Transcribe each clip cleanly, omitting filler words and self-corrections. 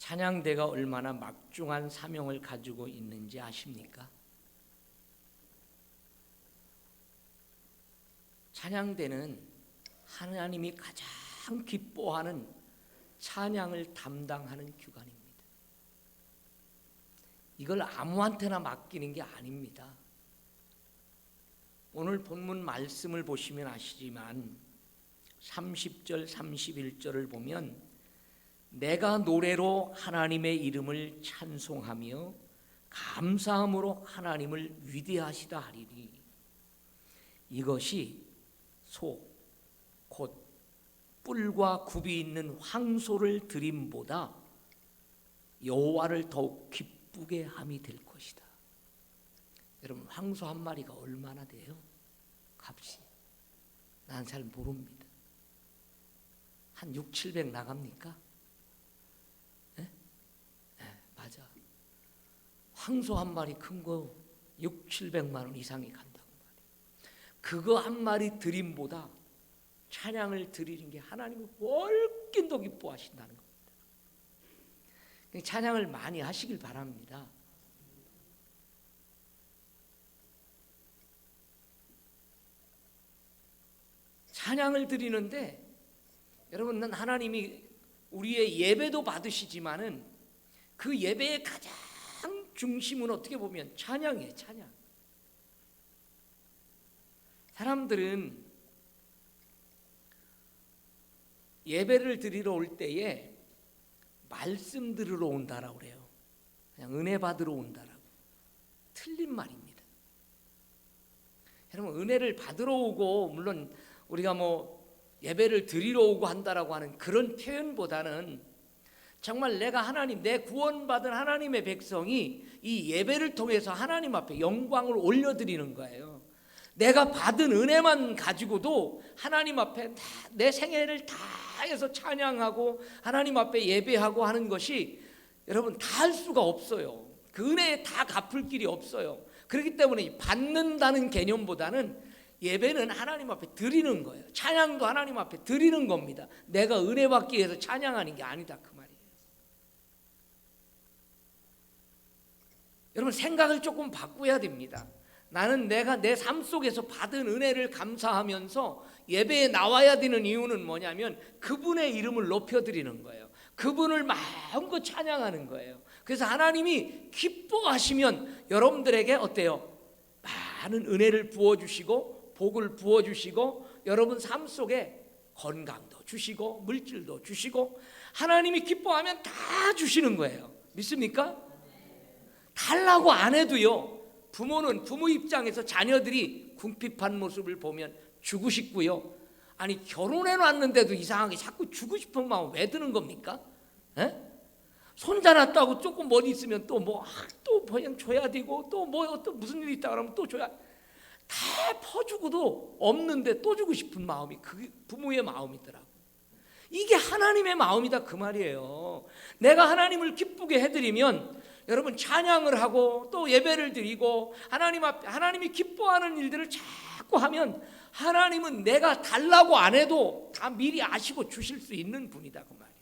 찬양대가 얼마나 막중한 사명을 가지고 있는지 아십니까? 찬양대는 하나님이 가장 기뻐하는 찬양을 담당하는 기관입니다. 이걸 아무한테나 맡기는 게 아닙니다. 오늘 본문 말씀을 보시면 아시지만 30절 31절을 보면 내가 노래로 하나님의 이름을 찬송하며 감사함으로 하나님을 위대하시다 하리니 이것이 소 곧 뿔과 굽이 있는 황소를 드림보다 여호와를 더욱 기쁘게 함이 될 것이다. 여러분, 황소 한 마리가 얼마나 돼요? 값이 난 잘 모릅니다. 한 6, 700 나갑니까? 네? 네, 맞아. 황소 한 마리 큰 거 6, 700만 원 이상이 간다고 말이에요. 그거 한 마리 드림보다 찬양을 드리는 게 하나님을 훨씬 더 기뻐하신다는 겁니다. 찬양을 많이 하시길 바랍니다. 찬양을 드리는데 여러분, 하나님이 우리의 예배도 받으시지만은 그 예배의 가장 중심은 어떻게 보면 찬양이에요. 찬양. 사람들은 예배를 드리러 올 때에 말씀 들으러 온다라고 그래요. 그냥 은혜 받으러 온다라고. 틀린 말입니다. 여러분, 은혜를 받으러 오고 물론 우리가 예배를 드리러 오고 한다라고 하는 그런 표현보다는 정말 내가 하나님, 내 구원받은 하나님의 백성이 이 예배를 통해서 하나님 앞에 영광을 올려드리는 거예요. 내가 받은 은혜만 가지고도 하나님 앞에 내 생애를 다해서 찬양하고 하나님 앞에 예배하고 하는 것이 여러분 다 할 수가 없어요. 그 은혜에 다 갚을 길이 없어요. 그렇기 때문에 받는다는 개념보다는 예배는 하나님 앞에 드리는 거예요. 찬양도 하나님 앞에 드리는 겁니다. 내가 은혜 받기 위해서 찬양하는 게 아니다, 그 말이에요. 여러분, 생각을 조금 바꿔야 됩니다. 나는 내가 내 삶 속에서 받은 은혜를 감사하면서 예배에 나와야 되는 이유는 뭐냐면 그분의 이름을 높여드리는 거예요. 그분을 마음껏 찬양하는 거예요. 그래서 하나님이 기뻐하시면 여러분들에게 어때요? 많은 은혜를 부어주시고 복을 부어주시고 여러분 삶 속에 건강도 주시고 물질도 주시고 하나님이 기뻐하면 다 주시는 거예요. 믿습니까? 달라고 안 해도요, 부모는 부모 입장에서 자녀들이 궁핍한 모습을 보면 주고 싶고요. 아니, 결혼해 놨는데도 이상하게 자꾸 주고 싶은 마음 왜 드는 겁니까? 에? 손자 낳았다고 조금 머리 있으면 또 그냥 줘야 되고 또 무슨 일이 있다 그러면 또 줘야, 다 퍼주고도 없는데 또 주고 싶은 마음이 그게 부모의 마음이더라고. 이게 하나님의 마음이다, 그 말이에요. 내가 하나님을 기쁘게 해드리면 여러분 찬양을 하고 또 예배를 드리고 하나님 앞에 하나님이 기뻐하는 일들을 자꾸 하면 하나님은 내가 달라고 안 해도 다 미리 아시고 주실 수 있는 분이다, 그 말이에요.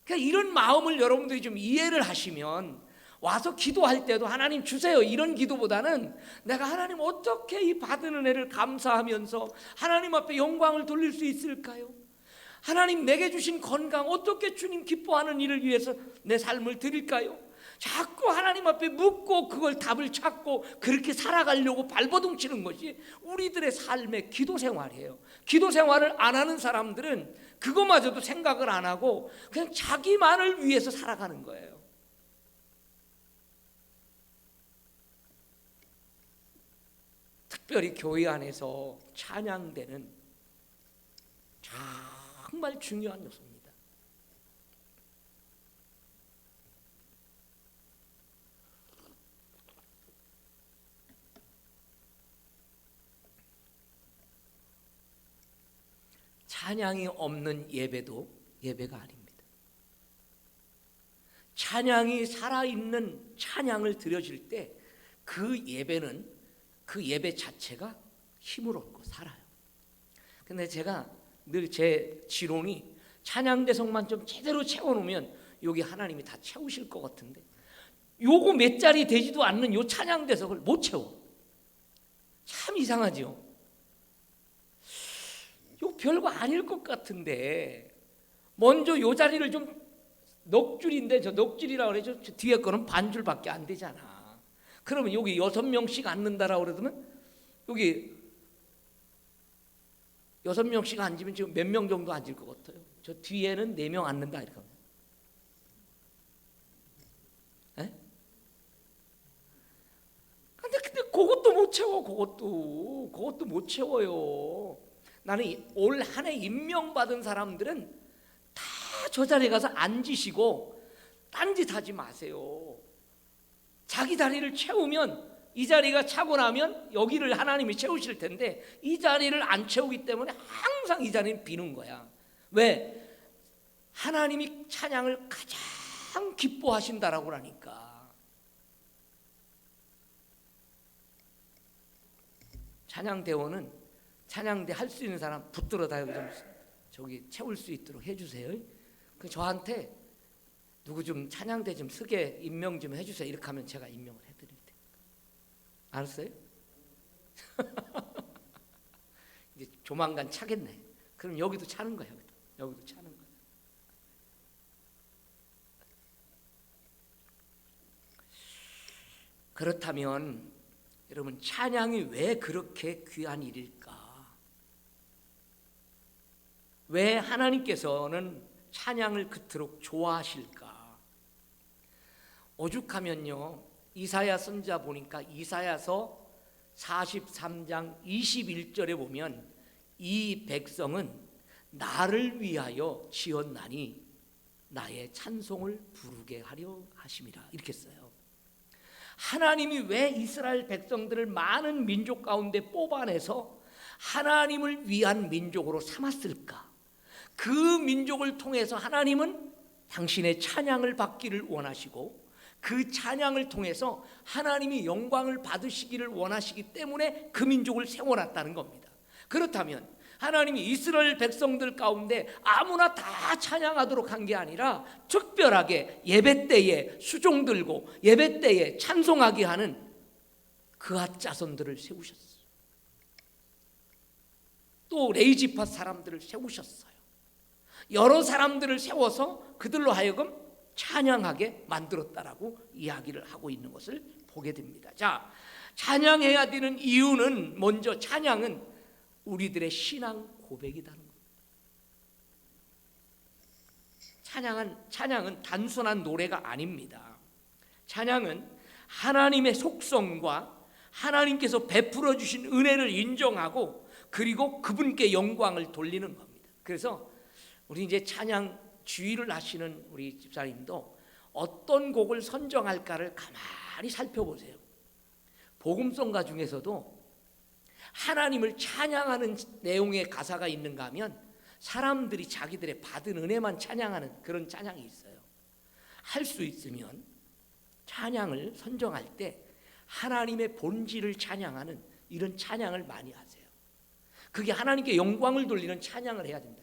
그러니까 이런 마음을 여러분들이 좀 이해를 하시면 와서 기도할 때도 하나님 주세요 이런 기도보다는 내가 하나님 어떻게 이 받은 은혜를 감사하면서 하나님 앞에 영광을 돌릴 수 있을까요? 하나님 내게 주신 건강 어떻게 주님 기뻐하는 일을 위해서 내 삶을 드릴까요? 자꾸 하나님 앞에 묻고 그걸 답을 찾고 그렇게 살아가려고 발버둥치는 것이 우리들의 삶의 기도 생활이에요. 기도 생활을 안 하는 사람들은 그거마저도 생각을 안 하고 그냥 자기만을 위해서 살아가는 거예요. 특별히 교회 안에서 찬양대는 정말 중요한 요소입니다. 찬양이 없는 예배도 예배가 아닙니다. 찬양이 살아있는 찬양을 드려질 때 그 예배는 그 예배 자체가 힘을 얻고 살아요. 근데 제가 늘 제 지론이 찬양대석만 좀 제대로 채워놓으면 여기 하나님이 다 채우실 것 같은데 요거 몇 자리 되지도 않는 요 찬양대석을 못 채워. 참 이상하죠. 요 별거 아닐 것 같은데 먼저 요 자리를 좀 넉 줄인데 저 넉 줄이라고 그러죠. 저 뒤에 거는 반 줄밖에 안 되잖아. 그러면 여기 6명씩 앉는다라고 그러면 여기 6명씩 앉으면 지금 몇 명 정도 앉을 것 같아요? 저 뒤에는 4명 앉는다 이렇게 하면. 에? 근데 그것도 못 채워. 그것도 못 채워요. 나는 올 한 해 임명받은 사람들은 다 저 자리에 가서 앉으시고 딴짓하지 마세요. 자기 자리를 채우면 이 자리가 차고 나면 여기를 하나님이 채우실 텐데 이 자리를 안 채우기 때문에 항상 이 자리는 비는 거야. 왜? 하나님이 찬양을 가장 기뻐하신다라고 하니까. 찬양대원은 찬양대 할 수 있는 사람 붙들어 다 여기 좀 저기 채울 수 있도록 해주세요. 그 저한테 누구 좀 찬양대 좀 쓰게 임명 좀 해주세요. 이렇게 하면 제가 임명을 해드릴 테니까. 알았어요? 이제 조만간 차겠네. 그럼 여기도 차는 거야. 여기도 차는 거야. 그렇다면 여러분 찬양이 왜 그렇게 귀한 일일까? 왜 하나님께서는 찬양을 그토록 좋아하실까? 오죽하면요 이사야 선지자 보니까 이사야서 43장 21절에 보면 이 백성은 나를 위하여 지었나니 나의 찬송을 부르게 하려 하심이라 이렇게 써요. 하나님이 왜 이스라엘 백성들을 많은 민족 가운데 뽑아내서 하나님을 위한 민족으로 삼았을까? 그 민족을 통해서 하나님은 당신의 찬양을 받기를 원하시고 그 찬양을 통해서 하나님이 영광을 받으시기를 원하시기 때문에 그 민족을 세워놨다는 겁니다. 그렇다면 하나님이 이스라엘 백성들 가운데 아무나 다 찬양하도록 한 게 아니라 특별하게 예배 때에 수종 들고 예배 때에 찬송하게 하는 그앗 자손들을 세우셨어요. 또 레위지파 사람들을 세우셨어요. 여러 사람들을 세워서 그들로 하여금 찬양하게 만들었다라고 이야기를 하고 있는 것을 보게 됩니다. 자, 찬양해야 되는 이유는 먼저 찬양은 우리들의 신앙 고백이라는 겁니다. 찬양은 단순한 노래가 아닙니다. 찬양은 하나님의 속성과 하나님께서 베풀어 주신 은혜를 인정하고 그리고 그분께 영광을 돌리는 겁니다. 그래서 우리 이제 찬양 주의를 하시는 우리 집사님도 어떤 곡을 선정할까를 가만히 살펴보세요. 복음성가 중에서도 하나님을 찬양하는 내용의 가사가 있는가 하면 사람들이 자기들의 받은 은혜만 찬양하는 그런 찬양이 있어요. 할 수 있으면 찬양을 선정할 때 하나님의 본질을 찬양하는 이런 찬양을 많이 하세요. 그게 하나님께 영광을 돌리는 찬양을 해야 된다.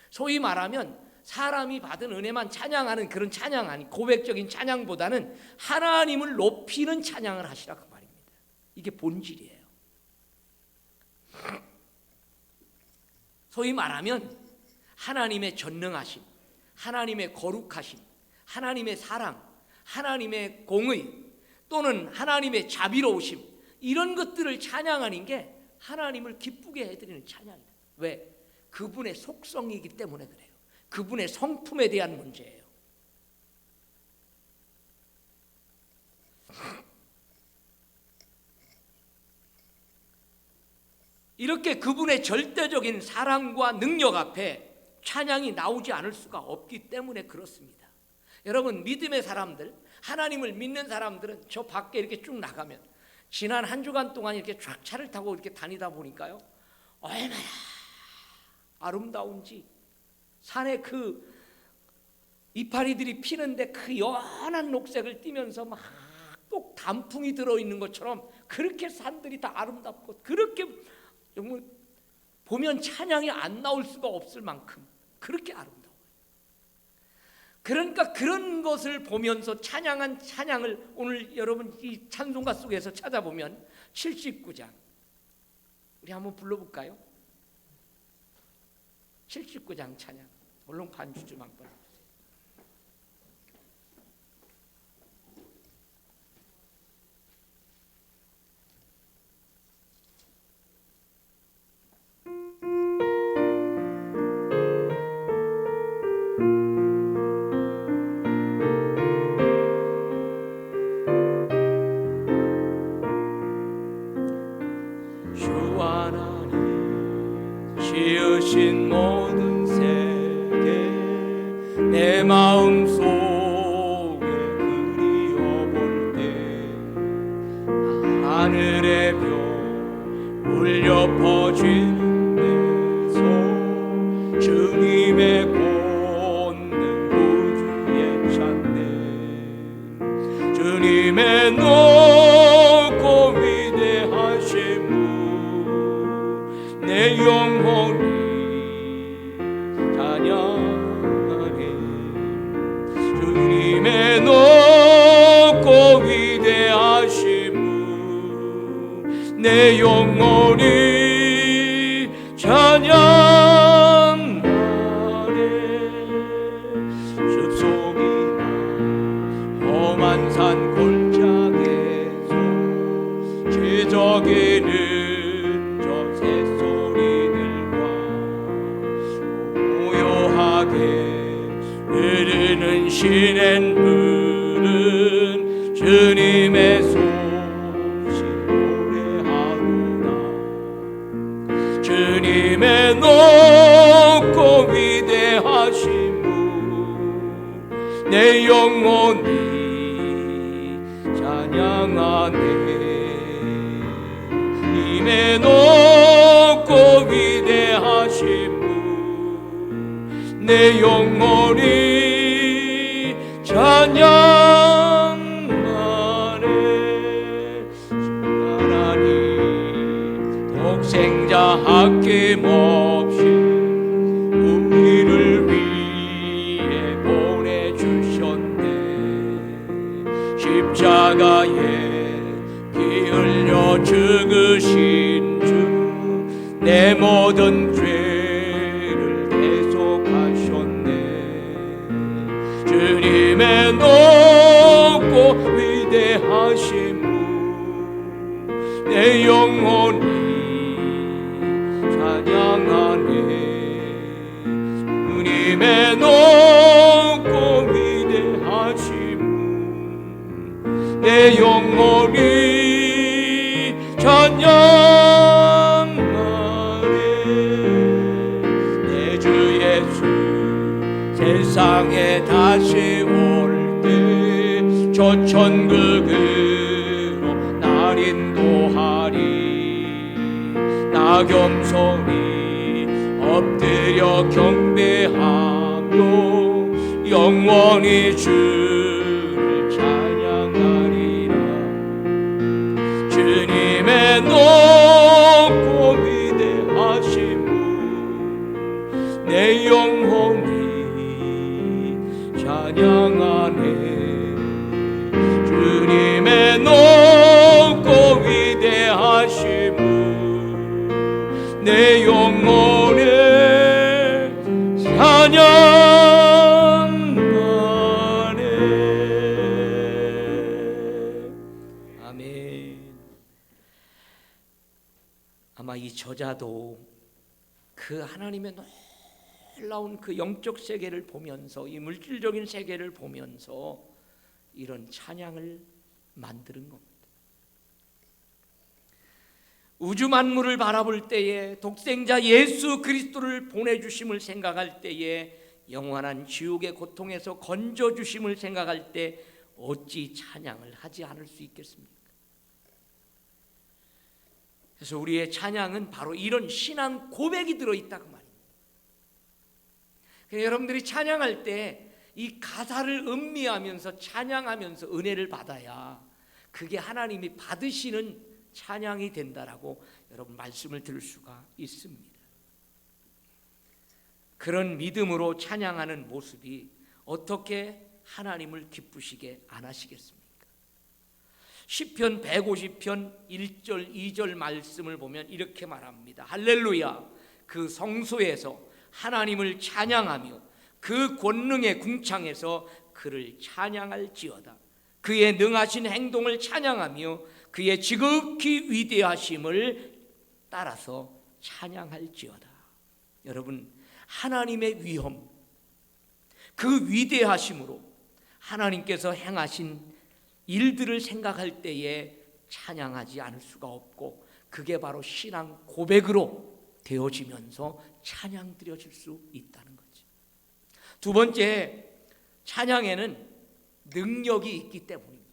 소위 말하면 사람이 받은 은혜만 찬양하는 그런 찬양 아니 고백적인 찬양보다는 하나님을 높이는 찬양을 하시라 그 말입니다. 이게 본질이에요. 소위 말하면 하나님의 전능하심, 하나님의 거룩하심, 하나님의 사랑, 하나님의 공의 또는 하나님의 자비로우심 이런 것들을 찬양하는 게 하나님을 기쁘게 해드리는 찬양이다. 왜? 그분의 속성이기 때문에 그래요. 그분의 성품에 대한 문제예요. 이렇게 그분의 절대적인 사랑과 능력 앞에 찬양이 나오지 않을 수가 없기 때문에 그렇습니다. 여러분 믿음의 사람들, 하나님을 믿는 사람들은 저 밖에 이렇게 쭉 나가면 지난 한 주간 동안 이렇게 쫙 차를 타고 이렇게 다니다 보니까요 얼마나 아름다운지 산에 그 이파리들이 피는데 그 연한 녹색을 띠면서 막 꼭 단풍이 들어있는 것처럼 그렇게 산들이 다 아름답고 그렇게 정말 보면 찬양이 안 나올 수가 없을 만큼 그렇게 아름다워요. 그러니까 그런 것을 보면서 찬양한 찬양을 오늘 여러분 이 찬송가 속에서 찾아보면 79장 우리 한번 불러볼까요? 79장 찬양. 물론 반주 좀 한번 해주세요. 주 하나님 지으신 모든 세계 내 마음속에 그리워볼 때 하늘의 별 울려 퍼지는 데서 주님의 권능 우주에 찬네 주님의 높고 위대하심을 내 영혼이 찬양하네 주님의 높고 위대하심을 내 영혼이 찬양하네 숲속이나 험한 산 골짜기에서 지저귀는 저 새소리들과 고요하게 흐르는 시냇물은 주님의 소식 노래하구나 주님의 높고 위대하심을 내 영혼이 찬양하네 주님의 높고 위대하심을 내 영혼이 찬양하네 하나님 독생자 아낌없이 우리를 위해 보내주셨네 십자가에 피 흘려 죽으신 주 내 모든 죄를 대속하셨네 주님의 높고 위대하심을 내 영혼이 찬양하네 주님의 높고 위대하심을 내 영혼이 찬양하네 내 주 예수 세상에 다시 올 때 저 천국으로 날 인도하리 나 겸손히 엎드려 경배하며 영원히 주를 찬양하리라 주님의 높고 위대하심을 내 영혼이 찬양하네 주님의 높고 위대하심을 내 영혼이 찬양하네 아멘. 아마 이 저자도 그 하나님의 놀라운 그 영적 세계를 보면서 이 물질적인 세계를 보면서 이런 찬양을 만드는 겁니다. 우주 만물을 바라볼 때에 독생자 예수 그리스도를 보내주심을 생각할 때에 영원한 지옥의 고통에서 건져주심을 생각할 때 어찌 찬양을 하지 않을 수 있겠습니까? 그래서 우리의 찬양은 바로 이런 신앙 고백이 들어있다 그 말입니다. 여러분들이 찬양할 때 이 가사를 음미하면서 찬양하면서 은혜를 받아야 그게 하나님이 받으시는 찬양이 된다라고 여러분 말씀을 들을 수가 있습니다. 그런 믿음으로 찬양하는 모습이 어떻게 하나님을 기쁘시게 안 하시겠습니까? 시편 150편 1절 2절 말씀을 보면 이렇게 말합니다. 할렐루야, 그 성소에서 하나님을 찬양하며 그 권능의 궁창에서 그를 찬양할지어다. 그의 능하신 행동을 찬양하며 그의 지극히 위대하심을 따라서 찬양할지어다. 여러분, 하나님의 위엄, 그 위대하심으로 하나님께서 행하신 일들을 생각할 때에 찬양하지 않을 수가 없고, 그게 바로 신앙 고백으로 되어지면서 찬양 드려질 수 있다는 거죠. 두 번째, 찬양에는 능력이 있기 때문입니다.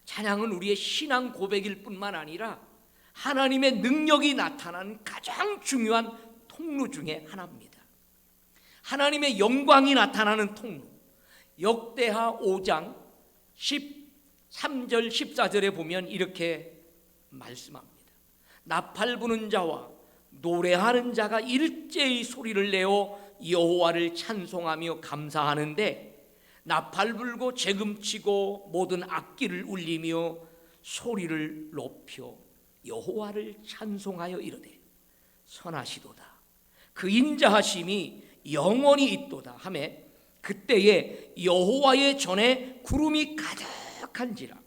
찬양은 우리의 신앙 고백일 뿐만 아니라 하나님의 능력이 나타나는 가장 중요한 통로 중에 하나입니다. 하나님의 영광이 나타나는 통로, 역대하 5장 13절 14절에 보면 이렇게 말씀합니다. 나팔 부는 자와 노래하는 자가 일제히 소리를 내어 여호와를 찬송하며 감사하는데, 나팔 불고 재금치고 모든 악기를 울리며 소리를 높여 여호와를 찬송하여 이르되 선하시도다, 그 인자하심이 영원히 있도다 하매, 그때에 여호와의 전에 구름이 가득한지라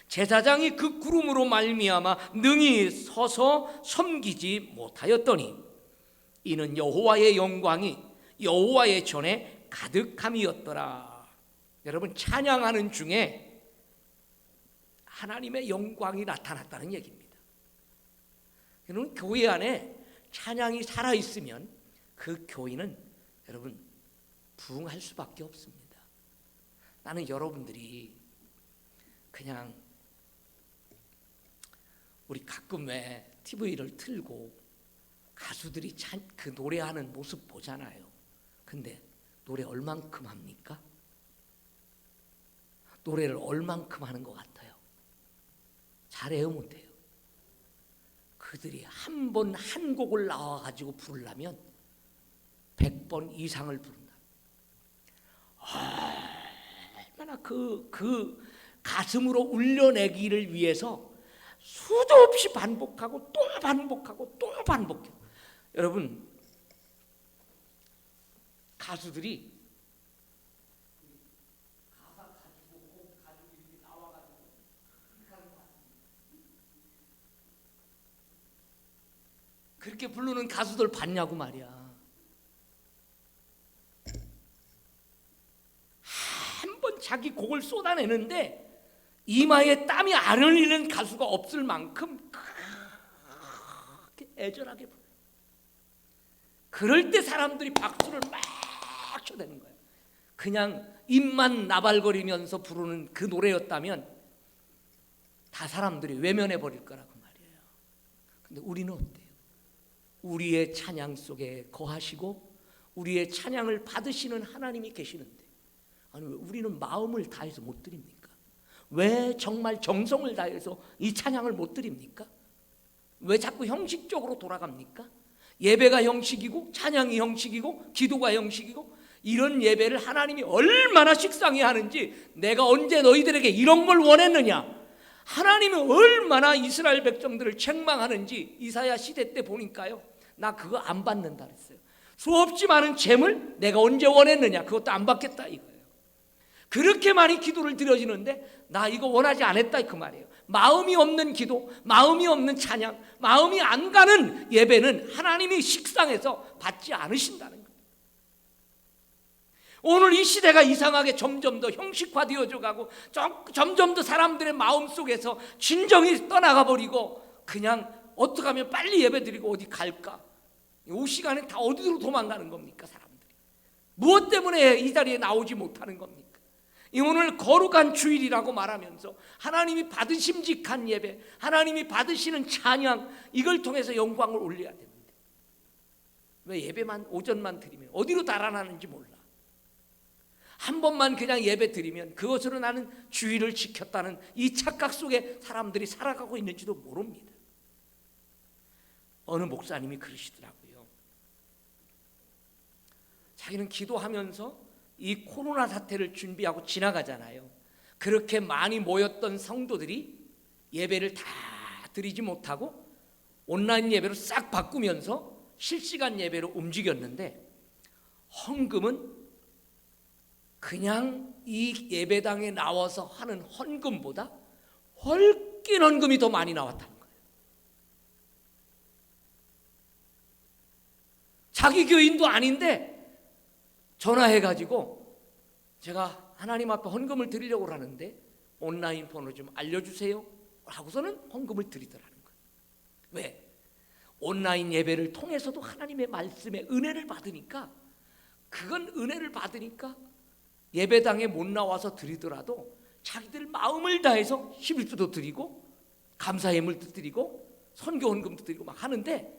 제사장이 그 구름으로 말미암아 능히 서서 섬기지 못하였더니, 이는 여호와의 영광이 여호와의 전에 가득함이었더라. 여러분, 찬양하는 중에 하나님의 영광이 나타났다는 얘기입니다. 여러분, 교회 안에 찬양이 살아있으면 그 교회는 여러분 부흥할 수밖에 없습니다. 나는 여러분들이 그냥 우리 가끔 왜 TV를 틀고 가수들이 그 노래하는 모습 보잖아요. 근데 노래 얼만큼 합니까? 노래를 얼만큼 하는 것 같아요? 잘해요, 못해요? 그들이 한 번 한 곡을 나와가지고 부르려면 100번 이상을 부른다. 얼마나 그 가슴으로 울려내기를 위해서 수도 없이 반복하고 또 반복하고 또 반복해요. 여러분, 가수들이 가사 가지고 곡 가지고 이렇게 나와가지고 그렇게 부르는 가수들 봤냐고 말이야. 한 번 자기 곡을 쏟아내는데 이마에 땀이 안 흘리는 가수가 없을 만큼 그렇게 애절하게 불러요. 그럴 때 사람들이 박수를 막 쳐대는 거예요. 그냥 입만 나발거리면서 부르는 그 노래였다면 다 사람들이 외면해 버릴 거라고 말이에요. 근데 우리는 어때요? 우리의 찬양 속에 거하시고 우리의 찬양을 받으시는 하나님이 계시는데, 아니 왜 우리는 마음을 다해서 못 드립니까? 왜 정말 정성을 다해서 이 찬양을 못 드립니까? 왜 자꾸 형식적으로 돌아갑니까? 예배가 형식이고 찬양이 형식이고 기도가 형식이고, 이런 예배를 하나님이 얼마나 식상해 하는지, 내가 언제 너희들에게 이런 걸 원했느냐, 하나님이 얼마나 이스라엘 백성들을 책망하는지 이사야 시대 때 보니까요, 나 그거 안 받는다 그랬어요. 수없이 많은 재물 내가 언제 원했느냐, 그것도 안 받겠다 이거예요. 그렇게 많이 기도를 드려지는데 나 이거 원하지 않았다 그 말이에요. 마음이 없는 기도, 마음이 없는 찬양, 마음이 안 가는 예배는 하나님이 식상해서 받지 않으신다는 거예요. 오늘 이 시대가 이상하게 점점 더 형식화되어져 가고 점점 더 사람들의 마음속에서 진정이 떠나가 버리고, 그냥 어떻게 하면 빨리 예배드리고 어디 갈까, 이 시간에 다 어디로 도망가는 겁니까? 사람들이 무엇 때문에 이 자리에 나오지 못하는 겁니까? 이 오늘 거룩한 주일이라고 말하면서 하나님이 받으심직한 예배, 하나님이 받으시는 찬양, 이걸 통해서 영광을 올려야 됩니다. 왜 예배만 오전만 드리면 어디로 달아나는지 몰라. 한 번만 그냥 예배 드리면 그것으로 나는 주일을 지켰다는 이 착각 속에 사람들이 살아가고 있는지도 모릅니다. 어느 목사님이 그러시더라고요. 자기는 기도하면서 이 코로나 사태를 준비하고 지나가잖아요. 그렇게 많이 모였던 성도들이 예배를 다 드리지 못하고 온라인 예배로 싹 바꾸면서 실시간 예배로 움직였는데, 헌금은 그냥 이 예배당에 나와서 하는 헌금보다 훨씬 헌금이 더 많이 나왔다는 거예요. 자기 교인도 아닌데 전화해가지고 제가 하나님 앞에 헌금을 드리려고 하는데 온라인 번호 좀 알려주세요 하고서는 헌금을 드리더라는 거예요. 왜? 온라인 예배를 통해서도 하나님의 말씀에 은혜를 받으니까, 그건 은혜를 받으니까 예배당에 못 나와서 드리더라도 자기들 마음을 다해서 11조도 드리고 감사 예물도 드리고 선교 헌금도 드리고 막 하는데,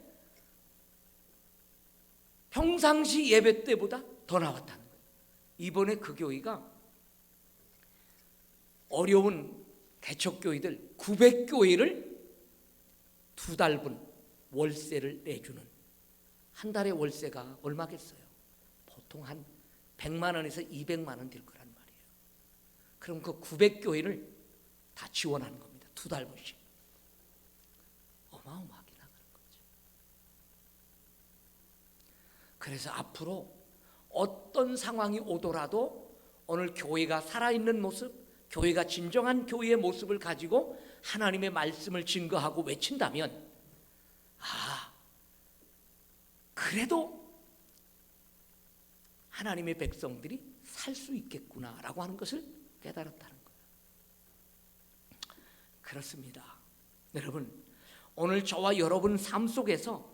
평상시 예배 때보다 더 나왔다는 거예요. 이번에 그 교회가 어려운 개척교회들 900교회를 2달분 월세를 내주는, 한 달에 월세가 얼마겠어요? 보통 한 100만 원에서 200만 원 될 거란 말이에요. 그럼 그 900교회를 다 지원하는 겁니다. 2달분씩. 어마어마하게 나가는 거죠. 그래서 앞으로 어떤 상황이 오더라도 오늘 교회가 살아있는 모습, 교회가 진정한 교회의 모습을 가지고 하나님의 말씀을 증거하고 외친다면, 그래도 하나님의 백성들이 살 수 있겠구나라고 하는 것을 깨달았다는 거예요. 그렇습니다. 여러분, 오늘 저와 여러분 삶 속에서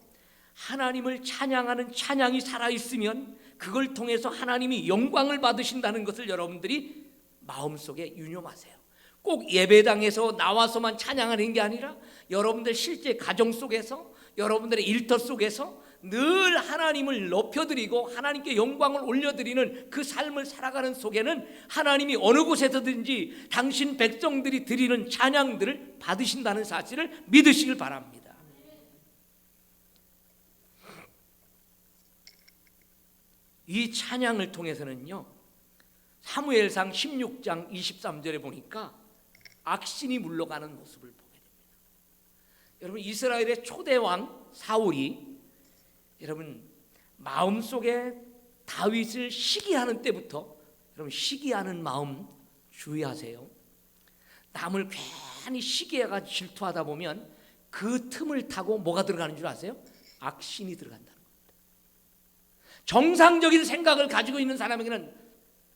하나님을 찬양하는 찬양이 살아있으면 그걸 통해서 하나님이 영광을 받으신다는 것을 여러분들이 마음속에 유념하세요. 꼭 예배당에서 나와서만 찬양하는 게 아니라 여러분들 실제 가정 속에서, 여러분들의 일터 속에서 늘 하나님을 높여드리고 하나님께 영광을 올려드리는 그 삶을 살아가는 속에는 하나님이 어느 곳에서든지 당신 백성들이 드리는 찬양들을 받으신다는 사실을 믿으시길 바랍니다. 이 찬양을 통해서는요, 사무엘상 16장 23절에 보니까 악신이 물러가는 모습을 보게 됩니다. 여러분, 이스라엘의 초대 왕 사울이 여러분 마음속에 다윗을 시기하는 때부터, 여러분 시기하는 마음 주의하세요. 남을 괜히 시기해가지고 질투하다 보면 그 틈을 타고 뭐가 들어가는 줄 아세요? 악신이 들어간다는 겁니다. 정상적인 생각을 가지고 있는 사람에게는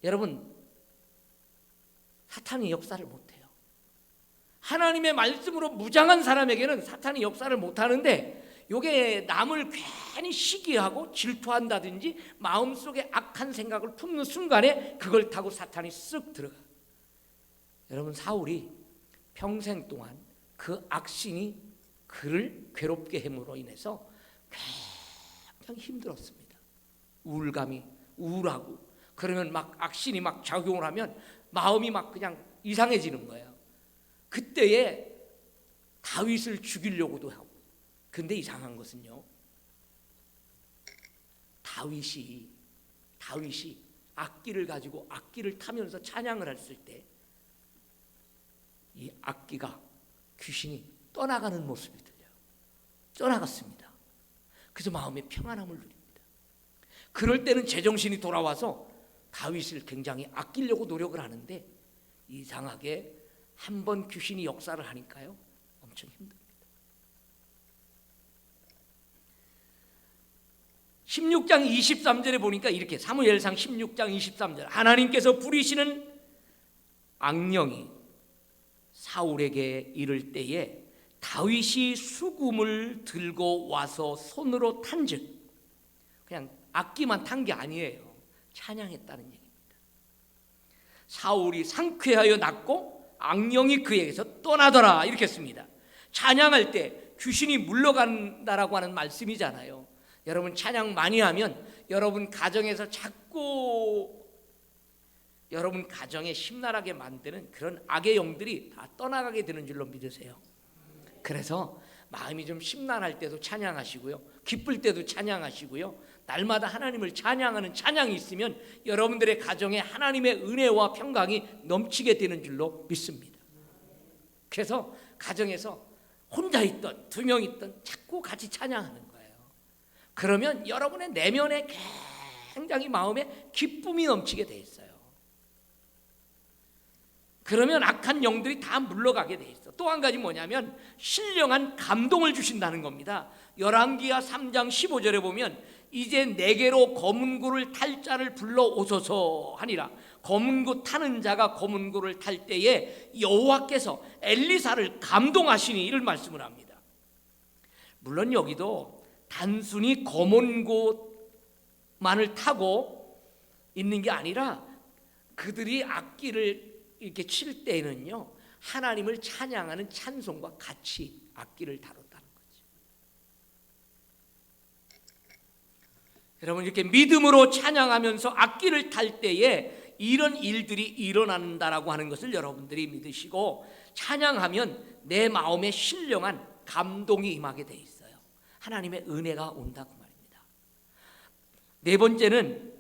여러분 사탄이 역사를 못해요. 하나님의 말씀으로 무장한 사람에게는 사탄이 역사를 못하는데, 요게 남을 괜히 시기하고 질투한다든지 마음속에 악한 생각을 품는 순간에 그걸 타고 사탄이 쓱 들어가. 여러분, 사울이 평생 동안 그 악신이 그를 괴롭게 함으로 인해서 굉장히 힘들었습니다. 우울감이, 우울하고, 그러면 막 악신이 막 작용을 하면 마음이 막 그냥 이상해지는 거예요. 그때에 다윗을 죽이려고도 하고. 근데 이상한 것은요, 다윗이 악기를 가지고 악기를 타면서 찬양을 했을 때 이 악기가, 귀신이 떠나가는 모습이 들려요. 떠나갔습니다. 그래서 마음의 평안함을 누립니다. 그럴 때는 제정신이 돌아와서 다윗을 굉장히 아끼려고 노력을 하는데, 이상하게 한 번 귀신이 역사를 하니까요 엄청 힘듭니다. 16장 23절에 보니까 이렇게, 사무엘상 16장 23절, 하나님께서 부리시는 악령이 사울에게 이를 때에 다윗이 수금을 들고 와서 손으로 탄즉, 그냥 악기만 탄 게 아니에요. 찬양했다는 얘기입니다. 사울이 상쾌하여 났고 악령이 그에게서 떠나더라, 이렇게 했습니다. 찬양할 때 귀신이 물러간다라고 하는 말씀이잖아요. 여러분 찬양 많이 하면 여러분 가정에서 자꾸 여러분 가정에 심란하게 만드는 그런 악의 영들이 다 떠나가게 되는 줄로 믿으세요. 그래서 마음이 좀 심란할 때도 찬양하시고요, 기쁠 때도 찬양하시고요, 날마다 하나님을 찬양하는 찬양이 있으면 여러분들의 가정에 하나님의 은혜와 평강이 넘치게 되는 줄로 믿습니다. 그래서 가정에서 혼자 있던 두 명 있던 자꾸 같이 찬양하는 거예요. 그러면 여러분의 내면에 굉장히 마음에 기쁨이 넘치게 돼 있어요. 그러면 악한 영들이 다 물러가게 돼 있어. 또 한 가지 뭐냐면 신령한 감동을 주신다는 겁니다. 열왕기하 3장 15절에 보면 이제 내게로 검은 고를 탈 자를 불러오소서 하니라. 검은 고 타는 자가 검은 고를 탈 때에 여호와께서 엘리사를 감동하시니 이를 말씀을 합니다. 물론 여기도 단순히 검은 고만을 타고 있는 게 아니라 그들이 악기를 이렇게 칠 때는요 하나님을 찬양하는 찬송과 같이 악기를 다뤘다는 거죠. 여러분 이렇게 믿음으로 찬양하면서 악기를 탈 때에 이런 일들이 일어난다라고 하는 것을 여러분들이 믿으시고 찬양하면 내 마음에 신령한 감동이 임하게 돼 있어요. 하나님의 은혜가 온다고 말입니다. 네 번째는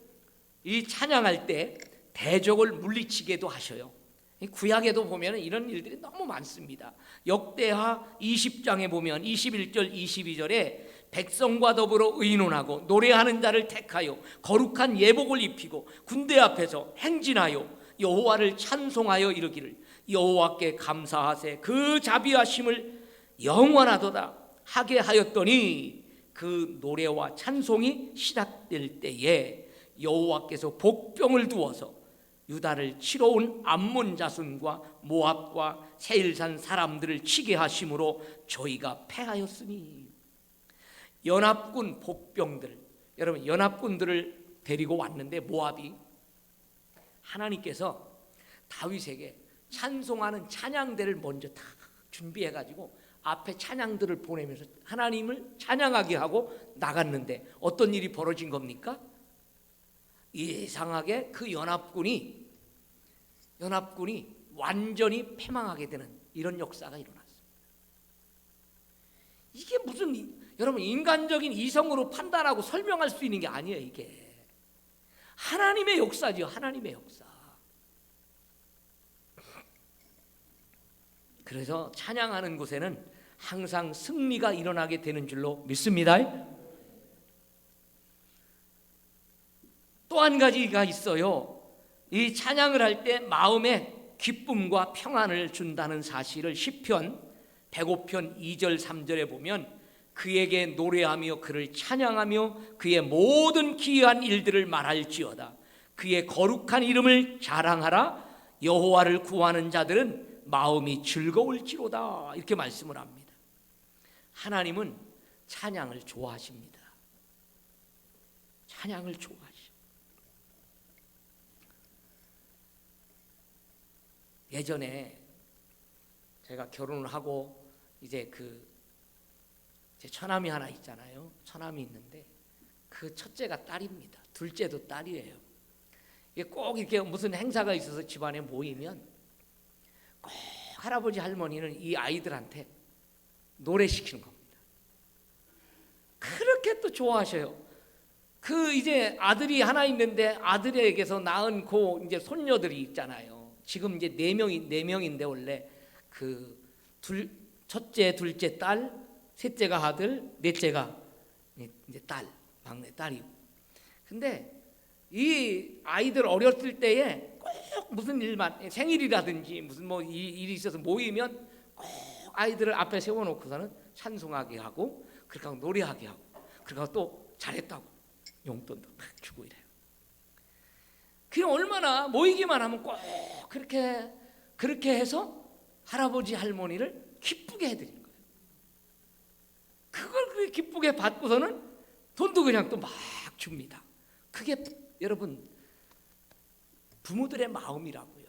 이 찬양할 때 대적을 물리치게도 하셔요. 구약에도 보면 이런 일들이 너무 많습니다. 역대하 20장에 보면 21절 22절에 백성과 더불어 의논하고 노래하는 자를 택하여 거룩한 예복을 입히고 군대 앞에서 행진하여 여호와를 찬송하여 이르기를 여호와께 감사하세 그 자비하심을 영원하도다 하게 하였더니 그 노래와 찬송이 시작될 때에 여호와께서 복병을 두어서 유다를 치러 온 암몬 자손과 모압과 세일산 사람들을 치게 하심으로 저희가 패하였으니 연합군 복병들 여러분 연합군들을 데리고 왔는데 모압이 하나님께서 다윗에게 찬송하는 찬양대를 먼저 다 준비해 가지고 앞에 찬양들을 보내면서 하나님을 찬양하게 하고 나갔는데 어떤 일이 벌어진 겁니까? 이상하게 그 연합군이 완전히 패망하게 되는 이런 역사가 일어났습니다. 이게 무슨 여러분 인간적인 이성으로 판단하고 설명할 수 있는 게 아니에요. 이게 하나님의 역사죠. 하나님의 역사. 그래서 찬양하는 곳에는 항상 승리가 일어나게 되는 줄로 믿습니다. 또 한 가지가 있어요. 이 찬양을 할 때 마음에 기쁨과 평안을 준다는 사실을 시편 105편 2절 3절에 보면 그에게 노래하며 그를 찬양하며 그의 모든 기이한 일들을 말할지어다 그의 거룩한 이름을 자랑하라 여호와를 구하는 자들은 마음이 즐거울지로다 이렇게 말씀을 합니다. 하나님은 찬양을 좋아하십니다. 찬양을 좋아하십니다. 예전에 제가 결혼을 하고 이제 제 처남이 하나 있잖아요. 처남이 있는데 그 첫째가 딸입니다. 둘째도 딸이에요. 이게 꼭 이렇게 무슨 행사가 있어서 집안에 모이면 꼭 할아버지 할머니는 이 아이들한테 노래시키는 겁니다. 그렇게 또 좋아하셔요. 이제 아들이 하나 있는데 아들에게서 낳은 이제 손녀들이 있잖아요. 지금 이제 네 명인데 원래 첫째, 둘째 딸, 셋째가 아들, 넷째가 이제 딸, 막내 딸이고. 근데 이 아이들 어렸을 때에 꼭 무슨 일만 생일이라든지 무슨 일이 있어서 모이면 꼭 아이들을 앞에 세워놓고서는 찬송하게 하고 그렇게 하고 노래하게 하고 그러고 또 잘했다고 용돈도 막 주고 이래요. 그냥 얼마나 모이기만 하면 꼭 그렇게 해서 할아버지 할머니를 기쁘게 해드린 거예요. 그걸 그렇게 기쁘게 받고서는 돈도 그냥 또 막 줍니다. 그게 여러분 부모들의 마음이라고요.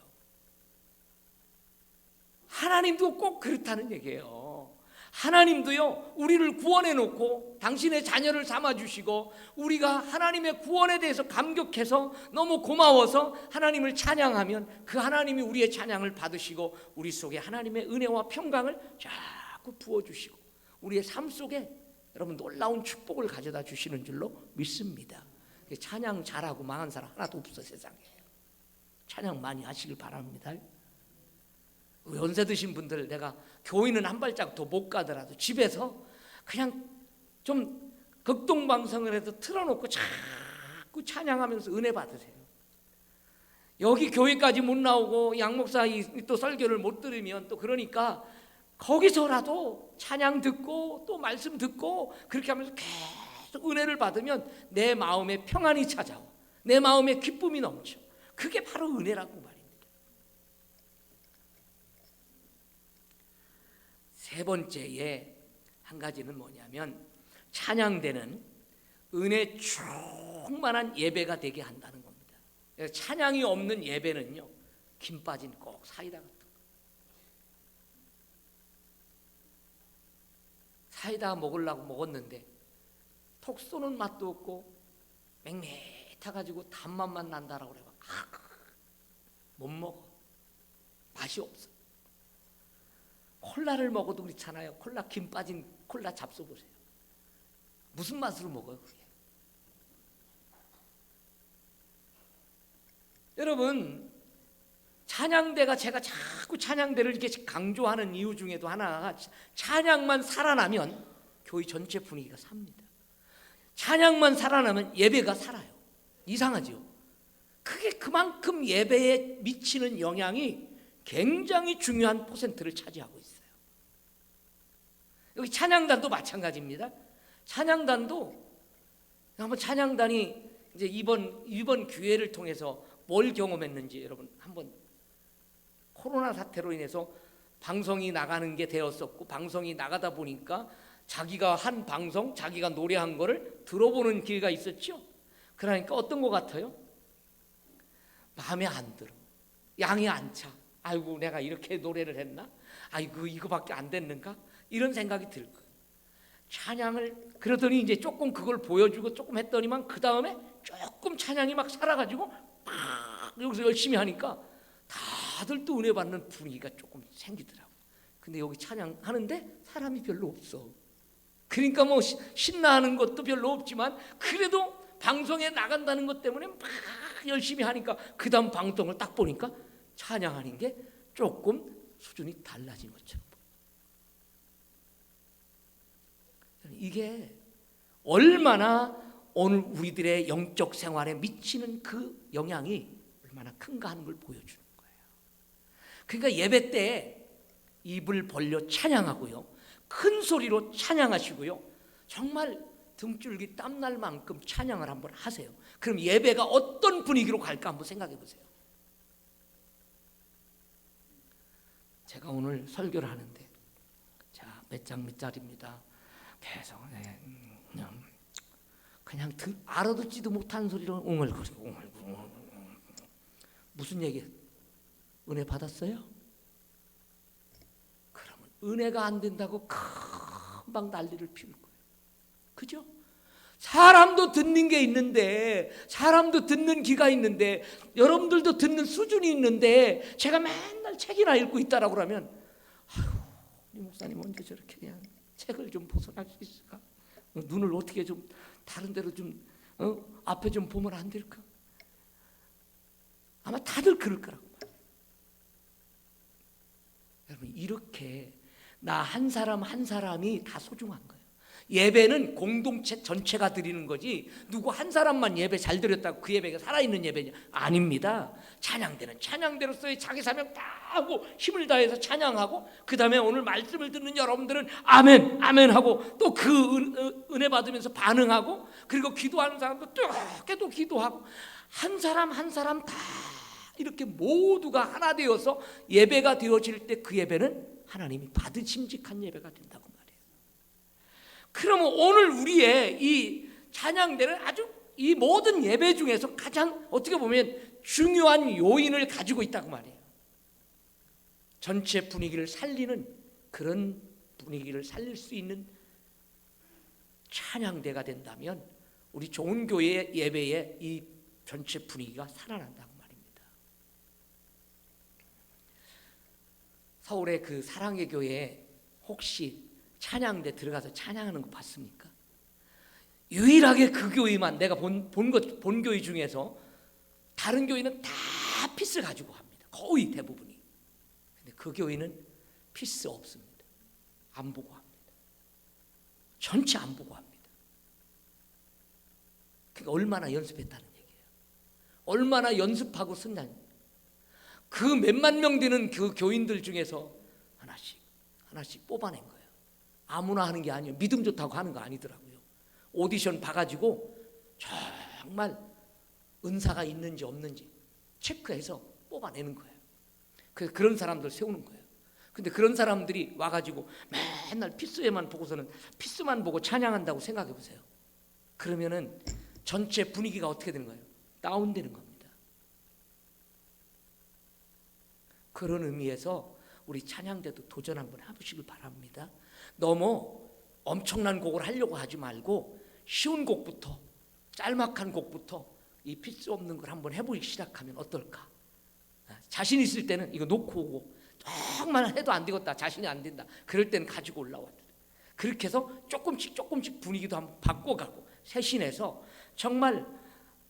하나님도 꼭 그렇다는 얘기예요. 하나님도요 우리를 구원해 놓고 당신의 자녀를 삼아 주시고 우리가 하나님의 구원에 대해서 감격해서 너무 고마워서 하나님을 찬양하면 그 하나님이 우리의 찬양을 받으시고 우리 속에 하나님의 은혜와 평강을 자꾸 부어 주시고 우리의 삶 속에 여러분 놀라운 축복을 가져다 주시는 줄로 믿습니다. 찬양 잘하고 망한 사람 하나도 없어 세상에. 찬양 많이 하시길 바랍니다. 연세 드신 분들, 내가 교회는 한 발짝 더 못 가더라도 집에서 그냥 좀 극동방송을 해도 틀어놓고 자꾸 찬양하면서 은혜 받으세요. 여기 교회까지 못 나오고 양 목사 또 설교를 못 들으면 또 그러니까 거기서라도 찬양 듣고 또 말씀 듣고 그렇게 하면서 계속 은혜를 받으면 내 마음에 평안이 찾아와. 내 마음에 기쁨이 넘쳐. 그게 바로 은혜라고 말입니다. 세 번째에 한 가지는 뭐냐면 찬양대는 은혜 충만한 예배가 되게 한다는 겁니다. 찬양이 없는 예배는요, 김 빠진 꼭 사이다 같은 거. 사이다 먹으려고 먹었는데 톡 쏘는 맛도 없고 맹맹해가지고 단맛만 난다라고 그래. 못 먹어. 맛이 없어. 콜라를 먹어도 그렇잖아요. 콜라 김 빠진 콜라 잡숴 보세요. 무슨 맛으로 먹어요 그게? 여러분, 찬양대가, 제가 자꾸 찬양대를 이렇게 강조하는 이유 중에도 하나가 찬양만 살아나면 교회 전체 분위기가 삽니다. 찬양만 살아나면 예배가 살아요. 이상하죠? 그게 그만큼 예배에 미치는 영향이 굉장히 중요한 퍼센트를 차지하고 있어요. 여기 찬양단도 마찬가지입니다. 찬양단도 한번 찬양단이 이제 이번 기회를 통해서 뭘 경험했는지 여러분 한번, 코로나 사태로 인해서 방송이 나가는 게 되었었고, 방송이 나가다 보니까 자기가 한 방송, 자기가 노래한 거를 들어보는 기회가 있었죠. 그러니까 어떤 것 같아요? 마음에 안 들어. 양이 안 차. 아이고 내가 이렇게 노래를 했나? 아이고 이거밖에 안 됐는가? 이런 생각이 들 거예요. 찬양을 그러더니 이제 조금 그걸 보여주고 조금 했더니만 그 다음에 조금 찬양이 막 살아가지고 막 여기서 열심히 하니까 다들 또 은혜 받는 분위기가 조금 생기더라고요. 근데 여기 찬양하는데 사람이 별로 없어. 그러니까 뭐 신나하는 것도 별로 없지만 그래도 방송에 나간다는 것 때문에 막 열심히 하니까 그 다음 방송을 딱 보니까 찬양하는 게 조금 수준이 달라진 것처럼. 이게 얼마나 오늘 우리들의 영적 생활에 미치는 그 영향이 얼마나 큰가 하는 걸 보여주는 거예요. 그러니까 예배 때 입을 벌려 찬양하고요, 큰 소리로 찬양하시고요, 정말 등줄기 땀날 만큼 찬양을 한번 하세요. 그럼 예배가 어떤 분위기로 갈까 한번 생각해 보세요. 제가 오늘 설교를 하는데, 자, 몇 장 몇 짜리입니다. 계속 그냥 알아듣지도 못한 소리로 웅얼거리고 웅얼거리고. 무슨 얘기? 은혜 받았어요? 그러면 은혜가 안 된다고 금방 난리를 피울 거예요. 그죠? 사람도 듣는 게 있는데, 사람도 듣는 귀가 있는데, 여러분들도 듣는 수준이 있는데 제가 맨날 책이나 읽고 있다라고 그러면, 아유, 우리 목사님 언제 저렇게 그냥 책을 좀 벗어날 수 있을까? 눈을 어떻게 좀 다른 데로 좀 앞에 좀 보면 안 될까? 아마 다들 그럴 거라고 말이에요. 여러분, 이렇게 나 한 사람 한 사람이 다 소중한 거예요. 예배는 공동체 전체가 드리는 거지 누구 한 사람만 예배 잘 드렸다고 그 예배가 살아있는 예배냐? 아닙니다. 찬양대는 찬양대로서의 자기 사명 다 하고 힘을 다해서 찬양하고, 그 다음에 오늘 말씀을 듣는 여러분들은 아멘 아멘 하고 또 그 은혜 받으면서 반응하고, 그리고 기도하는 사람도 또 기도하고, 한 사람 한 사람 다 이렇게 모두가 하나 되어서 예배가 되어질 때 그 예배는 하나님이 받으심직한 예배가 된다고 말이에요. 그러면 오늘 우리의 이 찬양대는 아주 이 모든 예배 중에서 가장 어떻게 보면 중요한 요인을 가지고 있다고 말이에요. 전체 분위기를 살리는, 그런 분위기를 살릴 수 있는 찬양대가 된다면 우리 좋은 교회의 예배의 이 전체 분위기가 살아난다고 말입니다. 서울의 그 사랑의 교회에 혹시 찬양대 들어가서 찬양하는 거 봤습니까? 유일하게 그 교회만 내가 본 교회 중에서 다른 교회는 다 피스 가지고 합니다. 거의 대부분이. 근데 그 교회는 피스 없습니다. 안 보고 합니다. 전체 안 보고 합니다. 그러니까 얼마나 연습했다는 얘기예요. 얼마나 연습하고 쓴다는. 그 몇만 명 되는 그 교인들 중에서 하나씩 뽑아낸 거예요. 아무나 하는 게 아니에요. 믿음 좋다고 하는 거 아니더라고요. 오디션 봐가지고 정말 은사가 있는지 없는지 체크해서 뽑아내는 거예요. 그래서 그런 사람들 세우는 거예요. 근데 그런 사람들이 와가지고 맨날 피스에만 보고서는 피스만 보고 찬양한다고 생각해 보세요. 그러면은 전체 분위기가 어떻게 되는 거예요? 다운되는 겁니다. 그런 의미에서 우리 찬양대도 도전 한번 해보시길 바랍니다. 너무 엄청난 곡을 하려고 하지 말고 쉬운 곡부터, 짤막한 곡부터 이 피스 없는 걸 한번 해보기 시작하면 어떨까? 자신 있을 때는 이거 놓고 오고, 정말 해도 안 되겠다, 자신이 안 된다, 그럴 때는 가지고 올라와요. 그렇게 해서 조금씩 분위기도 한번 바꿔가고 새신해서 정말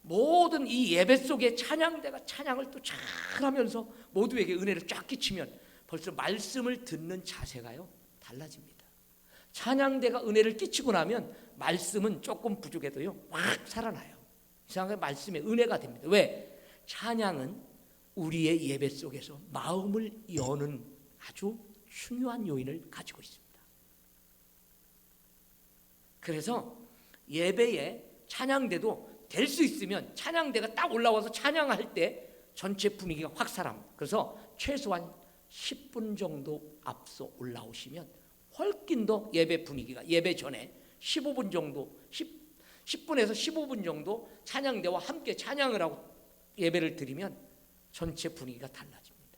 모든 이 예배 속에 찬양대가 찬양을 또 잘하면서 모두에게 은혜를 쫙 끼치면 벌써 말씀을 듣는 자세가요 달라집니다. 찬양대가 은혜를 끼치고 나면 말씀은 조금 부족해도요 확 살아나요. 이상하게 말씀에 은혜가 됩니다. 왜? 찬양은 우리의 예배 속에서 마음을 여는 아주 중요한 요인을 가지고 있습니다. 그래서 예배에 찬양대도 될 수 있으면 찬양대가 딱 올라와서 찬양할 때 전체 분위기가 확 살아납니다. 그래서 최소한 10분 정도 앞서 올라오시면 훨씬 더 예배 분위기가, 예배 전에 15분 정도 10분에서 15분 정도 찬양대와 함께 찬양을 하고 예배를 드리면 전체 분위기가 달라집니다.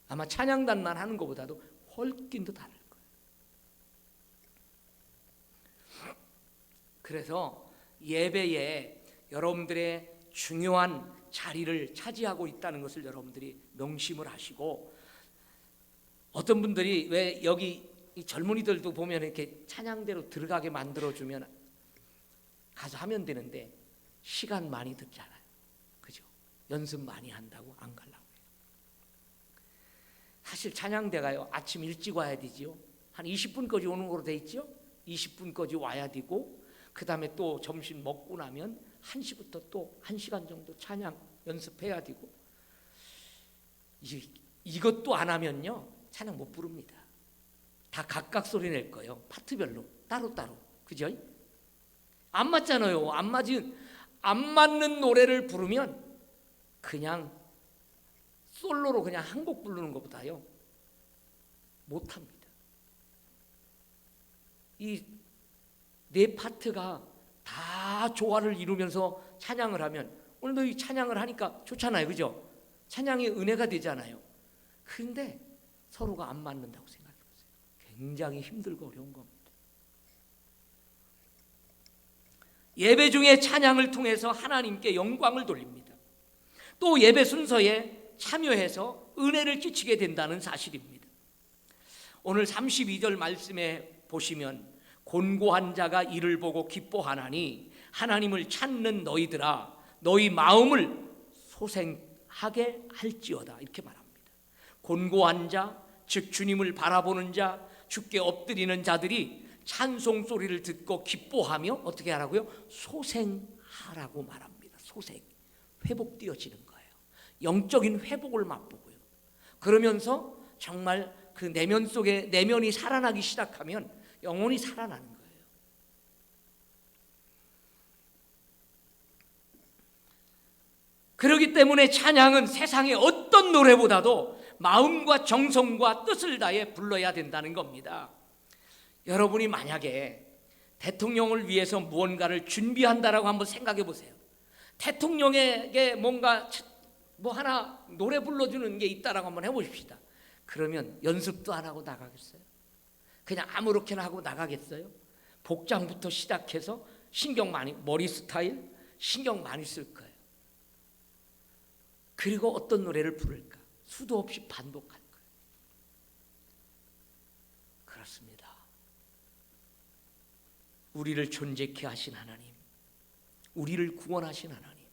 아마 찬양단만 하는 것보다도 훨씬 더 다를 거예요. 그래서 예배에 여러분들의 중요한 자리를 차지하고 있다는 것을 여러분들이 명심을 하시고, 어떤 분들이 왜 여기 이 젊은이들도 보면 이렇게 찬양대로 들어가게 만들어주면 가서 하면 되는데 시간 많이 듣잖아요. 그죠? 연습 많이 한다고 안 가려고 해요. 사실 찬양대가요 아침 일찍 와야 되지요. 한 20분까지 오는 거로 돼 있죠. 20분까지 와야 되고, 그 다음에 또 점심 먹고 나면 1시부터 또 1시간 정도 찬양 연습해야 되고, 이것도 안 하면요 찬양 못 부릅니다. 다 각각 소리 낼 거예요. 파트별로 따로따로. 그죠? 안 맞잖아요. 안 맞는 노래를 부르면 그냥 솔로로 그냥 한 곡 부르는 것보다요 못합니다. 이 네 파트가 다 조화를 이루면서 찬양을 하면, 오늘도 이 찬양을 하니까 좋잖아요. 그죠? 찬양이 은혜가 되잖아요. 그런데 서로가 안 맞는다고 생각해 보세요. 굉장히 힘들고 어려운 겁니다. 예배 중에 찬양을 통해서 하나님께 영광을 돌립니다. 또 예배 순서에 참여해서 은혜를 끼치게 된다는 사실입니다. 오늘 32절 말씀에 보시면 곤고한 자가 이를 보고 기뻐하나니 하나님을 찾는 너희들아 너희 마음을 소생하게 할지어다, 이렇게 말합니다. 곤고한 자, 즉 주님을 바라보는 자, 주께 엎드리는 자들이 찬송 소리를 듣고 기뻐하며 어떻게 하라고요? 소생하라고 말합니다. 소생, 회복되어지는 거예요. 영적인 회복을 맛보고요. 그러면서 정말 그 내면 속에 내면이 살아나기 시작하면 영혼이 살아나는 거예요. 그렇기 때문에 찬양은 세상의 어떤 노래보다도 마음과 정성과 뜻을 다해 불러야 된다는 겁니다. 여러분이 만약에 대통령을 위해서 무언가를 준비한다라고 한번 생각해 보세요. 대통령에게 뭔가 뭐 하나 노래 불러주는 게 있다라고 한번 해보십시다. 그러면 연습도 안 하고 나가겠어요? 그냥 아무렇게나 하고 나가겠어요? 복장부터 시작해서 신경 많이, 머리 스타일 신경 많이 쓸 거예요. 그리고 어떤 노래를 부를까? 수도 없이 반복할 거예요. 그렇습니다. 우리를 존재케 하신 하나님, 우리를 구원하신 하나님,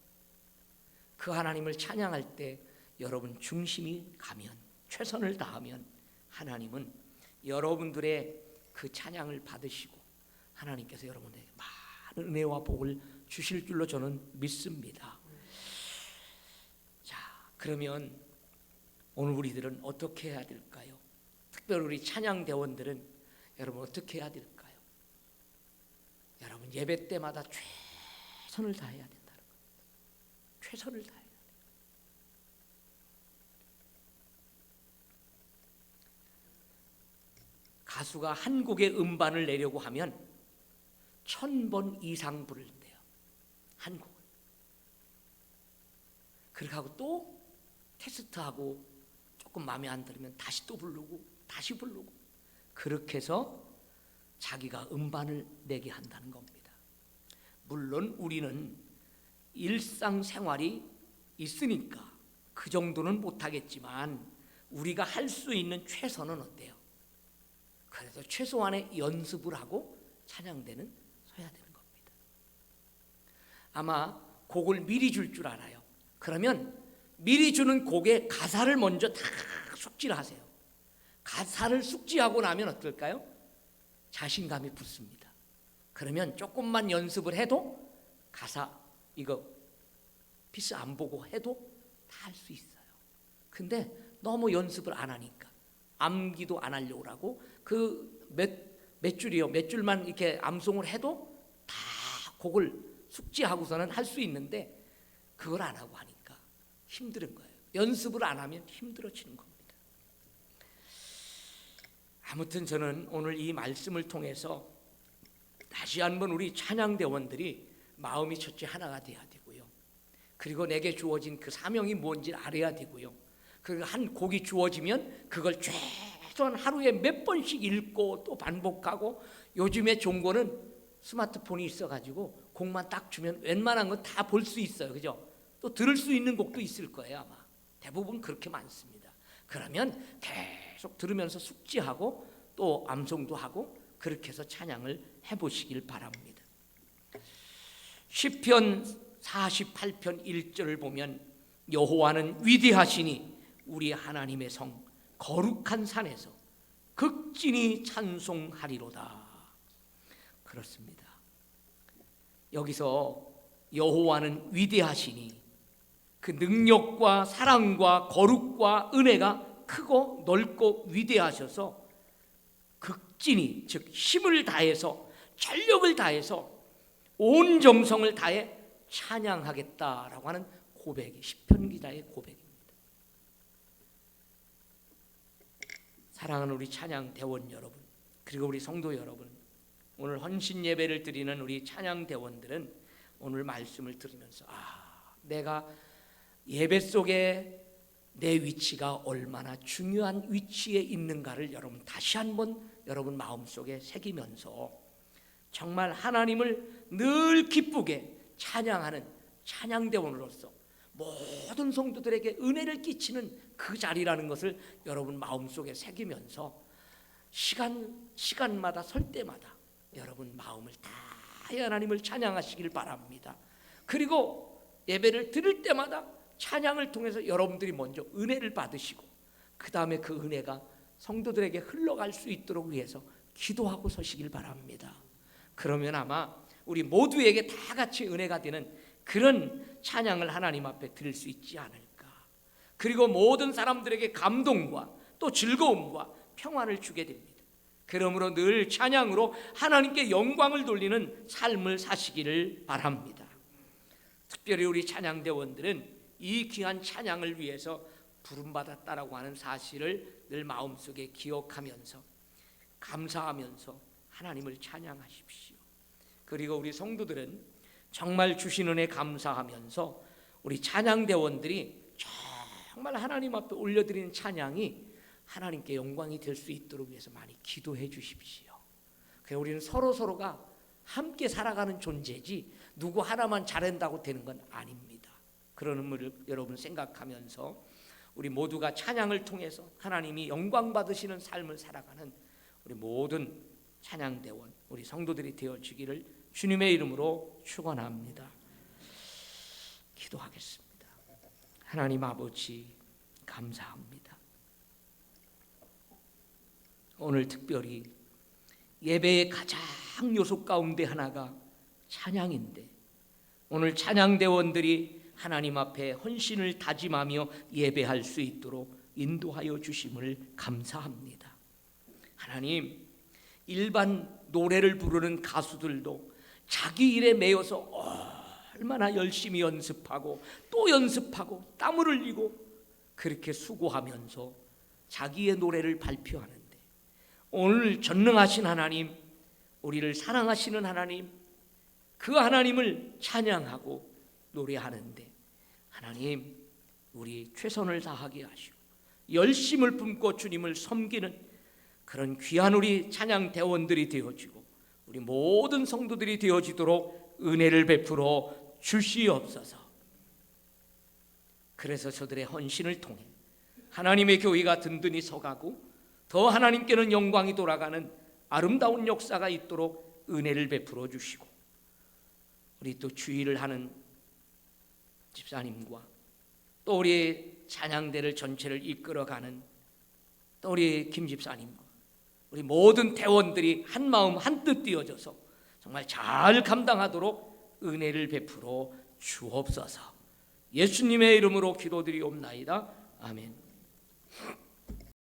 그 하나님을 찬양할 때 여러분 중심이 가면, 최선을 다하면 하나님은 여러분들의 그 찬양을 받으시고 하나님께서 여러분에게 많은 은혜와 복을 주실 줄로 저는 믿습니다. 자, 그러면 오늘 우리들은 어떻게 해야 될까요? 특별히 우리 찬양대원들은 여러분 어떻게 해야 될까요? 여러분 예배 때마다 최선을 다해야 된다는 겁니다. 최선을 다해야 돼요. 가수가 한 곡의 음반을 내려고 하면 1000번 이상 부른대요. 한 곡을. 그렇게 하고 또 테스트하고 조금 마음에 안 들으면 다시 또 부르고 다시 부르고 그렇게 해서 자기가 음반을 내게 한다는 겁니다. 물론 우리는 일상생활이 있으니까 그 정도는 못하겠지만 우리가 할 수 있는 최선은 어때요? 그래도 최소한의 연습을 하고 찬양대는 서야 되는 겁니다. 아마 곡을 미리 줄 줄 알아요. 그러면 미리 주는 곡의 가사를 먼저 다 숙지를 하세요. 가사를 숙지하고 나면 어떨까요? 자신감이 붙습니다. 그러면 조금만 연습을 해도 가사 이거 피스 안 보고 해도 다 할 수 있어요. 근데 너무 연습을 안 하니까 암기도 안 하려고 하고 그 몇 줄이요, 몇 줄만 이렇게 암송을 해도 다 곡을 숙지하고서는 할 수 있는데 그걸 안 하고 하니까 힘든 거예요. 연습을 안 하면 힘들어지는 겁니다. 아무튼 저는 오늘 이 말씀을 통해서 다시 한번 우리 찬양대원들이 마음이 첫째 하나가 돼야 되고요. 그리고 내게 주어진 그 사명이 뭔지 알아야 되고요. 그 한 곡이 주어지면 그걸 최소한 하루에 몇 번씩 읽고 또 반복하고, 요즘에 좋은 거는 스마트폰이 있어가지고 곡만 딱 주면 웬만한 건 다 볼 수 있어요. 그죠? 또 들을 수 있는 곡도 있을 거예요. 아마 대부분 그렇게 많습니다. 그러면 계속 들으면서 숙지하고 또 암송도 하고 그렇게 해서 찬양을 해보시길 바랍니다. 시편 48편 1절을 보면 여호와는 위대하시니 우리 하나님의 성 거룩한 산에서 극진히 찬송하리로다. 그렇습니다. 여기서 여호와는 위대하시니 그 능력과 사랑과 거룩과 은혜가 크고 넓고 위대하셔서 극진히, 즉 힘을 다해서 전력을 다해서 온 정성을 다해 찬양하겠다라고 하는 고백이 시편 기자의 고백입니다. 사랑하는 우리 찬양 대원 여러분, 그리고 우리 성도 여러분, 오늘 헌신 예배를 드리는 우리 찬양 대원들은 오늘 말씀을 들으면서 내가 예배 속에 내 위치가 얼마나 중요한 위치에 있는가를 여러분 다시 한번 여러분 마음속에 새기면서 정말 하나님을 늘 기쁘게 찬양하는 찬양대원으로서 모든 성도들에게 은혜를 끼치는 그 자리라는 것을 여러분 마음속에 새기면서 시간마다 설 때마다 여러분 마음을 다해 하나님을 찬양하시길 바랍니다. 그리고 예배를 드릴 때마다 찬양을 통해서 여러분들이 먼저 은혜를 받으시고 그 다음에 그 은혜가 성도들에게 흘러갈 수 있도록 위해서 기도하고 서시길 바랍니다. 그러면 아마 우리 모두에게 다 같이 은혜가 되는 그런 찬양을 하나님 앞에 드릴 수 있지 않을까. 그리고 모든 사람들에게 감동과 또 즐거움과 평안을 주게 됩니다. 그러므로 늘 찬양으로 하나님께 영광을 돌리는 삶을 사시기를 바랍니다. 특별히 우리 찬양대원들은 이 귀한 찬양을 위해서 부름받았다라고 하는 사실을 늘 마음속에 기억하면서 감사하면서 하나님을 찬양하십시오. 그리고 우리 성도들은 정말 주신 은혜 감사하면서 우리 찬양대원들이 정말 하나님 앞에 올려드리는 찬양이 하나님께 영광이 될 수 있도록 위해서 많이 기도해 주십시오. 그래서 우리는 서로가 함께 살아가는 존재지 누구 하나만 잘한다고 되는 건 아닙니다. 그런 의미를 여러분 생각하면서 우리 모두가 찬양을 통해서 하나님이 영광 받으시는 삶을 살아가는 우리 모든 찬양대원 우리 성도들이 되어지기를 주님의 이름으로 축원합니다. 기도하겠습니다. 하나님 아버지 감사합니다. 오늘 특별히 예배의 가장 요소 가운데 하나가 찬양인데 오늘 찬양대원들이 하나님 앞에 헌신을 다짐하며 예배할 수 있도록 인도하여 주심을 감사합니다. 하나님, 일반 노래를 부르는 가수들도 자기 일에 매여서 얼마나 열심히 연습하고 또 연습하고 땀을 흘리고 그렇게 수고하면서 자기의 노래를 발표하는데 오늘 전능하신 하나님, 우리를 사랑하시는 하나님, 그 하나님을 찬양하고 노래하는데 하나님, 우리 최선을 다하게 하시고 열심을 품고 주님을 섬기는 그런 귀한 우리 찬양 대원들이 되어지고 우리 모든 성도들이 되어지도록 은혜를 베풀어 주시옵소서. 그래서 저들의 헌신을 통해 하나님의 교회가 든든히 서가고 더 하나님께는 영광이 돌아가는 아름다운 역사가 있도록 은혜를 베풀어 주시고 우리 또 주의를 하는 집사님과 또 우리 찬양대를 전체를 이끌어가는 또 우리 김 집사님과 우리 모든 대원들이 한 마음 한뜻 띄어져서 정말 잘 감당하도록 은혜를 베풀어 주옵소서. 예수님의 이름으로 기도드리옵나이다. 아멘.